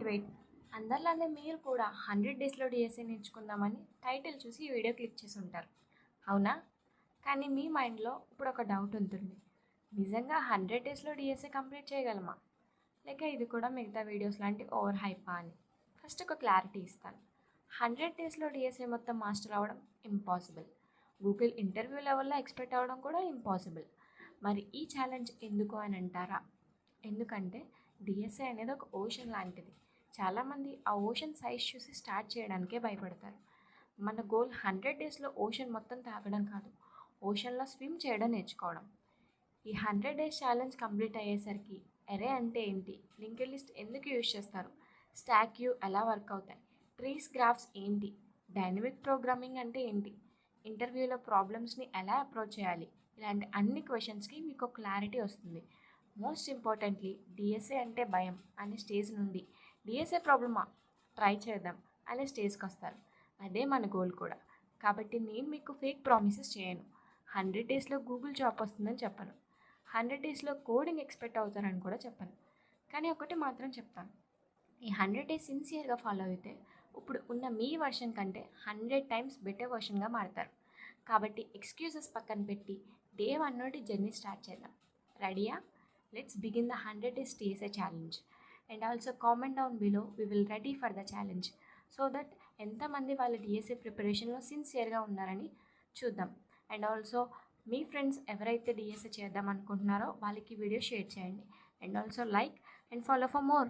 Wait అందరిలానే మీరు కూడా 100 డేస్లో డిఎస్ఏ నేర్చుకుందామని టైటిల్ చూసి ఈ వీడియో క్లిక్ చేసి ఉంటారు, అవునా? కానీ మీ మైండ్లో ఇప్పుడు ఒక డౌట్ ఉంటుంది, నిజంగా 100 డేస్లో డిఎస్ఏ కంప్లీట్ చేయగలమా, లేక ఇది కూడా మిగతా వీడియోస్ లాంటి ఓవర్ హైపా అని. ఫస్ట్ ఒక క్లారిటీ ఇస్తాను. 100 డేస్లో డిఎస్ఏ మొత్తం మాస్టర్ అవ్వడం ఇంపాసిబుల్. గూగుల్ ఇంటర్వ్యూ లెవెల్లో ఎక్స్పెక్ట్ అవ్వడం కూడా ఇంపాసిబుల్. మరి ఈ ఛాలెంజ్ ఎందుకు అని అంటారా? ఎందుకంటే డిఎస్ఏ అనేది ఒక ఓషన్ లాంటిది. చాలామంది ఆ ఓషన్ సైజ్ చూసి స్టార్ట్ చేయడానికే భయపడతారు. మన గోల్ 100 డేస్లో ఓషన్ మొత్తం తాగడం కాదు, ఓషన్లో స్విమ్ చేయడం నేర్చుకోవడం. ఈ 100 డేస్ ఛాలెంజ్ కంప్లీట్ అయ్యేసరికి ఎరే అంటే ఏంటి, లింక్డ్ లిస్ట్ ఎందుకు యూజ్ చేస్తారు, స్టాక్ క్యూ ఎలా వర్క్ అవుతాయి, ట్రీస్ గ్రాఫ్స్ ఏంటి, డైనమిక్ ప్రోగ్రామింగ్ అంటే ఏంటి, ఇంటర్వ్యూలో ప్రాబ్లమ్స్ని ఎలా అప్రోచ్ చేయాలి, ఇలాంటి అన్ని క్వశ్చన్స్కి మీకు క్లారిటీ వస్తుంది. మోస్ట్ ఇంపార్టెంట్లీ డిఎస్ఏ అంటే భయం అనే స్టేజ్ నుండి డిఎస్ఏ ప్రాబ్లమా, ట్రై చేద్దాం అనే స్టేజ్కి వస్తారు. అదే మన గోల్ కూడా. కాబట్టి నేను మీకు ఫేక్ ప్రామిసెస్ చేయను. 100 డేస్లో గూగుల్ జాబ్ వస్తుందని చెప్పను, 100 డేస్లో కోడింగ్ ఎక్స్పెక్ట్ అవుతారని కూడా చెప్పను. కానీ ఒకటి మాత్రం చెప్తాను, ఈ 100 డేస్ సిన్సియర్గా ఫాలో అయితే ఇప్పుడు ఉన్న మీ వర్షన్ కంటే 100 టైమ్స్ బెటర్ వర్షన్గా మారుతారు. కాబట్టి ఎక్స్క్యూజెస్ పక్కన పెట్టి డే 1 నుండి జర్నీ స్టార్ట్ చేద్దాం. రెడీయా? Let's begin the 100 days TSA challenge. And also comment down below, we will ready for the challenge. So that ఎంతమంది వాళ్ళ డిఎస్ఏ ప్రిపరేషన్లో సిన్సియర్గా ఉన్నారని చూద్దాం. అండ్ ఆల్సో మీ ఫ్రెండ్స్ ఎవరైతే డిఎస్ఏ చేద్దాం అనుకుంటున్నారో వాళ్ళకి వీడియో షేర్ చేయండి. And also like and follow for more.